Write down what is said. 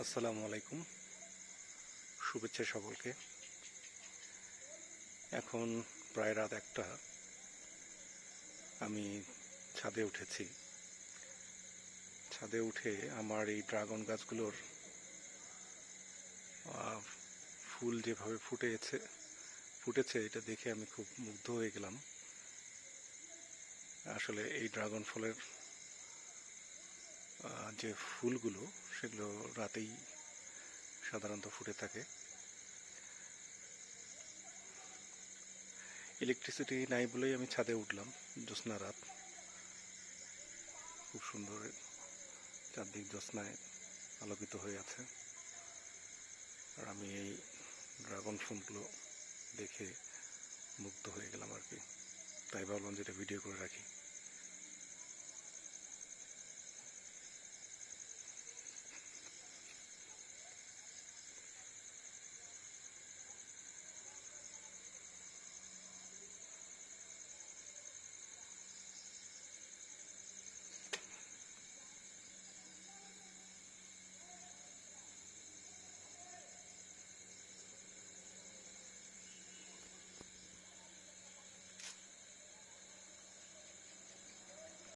আসসালামু আলাইকুম, শুভেচ্ছা সকলকে। এখন প্রায় রাত 1টা। আমি ছাদে উঠেছি। ছাদে উঠে আমার এই ড্রাগন গাছগুলোর ফুল যেভাবে ফুটেছে এটা দেখে আমি খুব মুগ্ধ হয়ে গেলাম। আসলে এই ড্রাগন ফলের যে ফুলগুলো সেগুলো রাতেই সাধারণত ফুটে থাকে। ইলেকট্রিসিটি নাই বলেই আমি ছাদে উঠলাম। জ্যোৎস্না রাত, খুব সুন্দর চারদিক জ্যোৎস্নায় আলোকিত হয়ে আছে। আর আমি এই ড্রাগন ফুলগুলো দেখে মুগ্ধ হয়ে গেলাম আর কি। তাই ভাবলাম যেটা ভিডিও করে রাখি।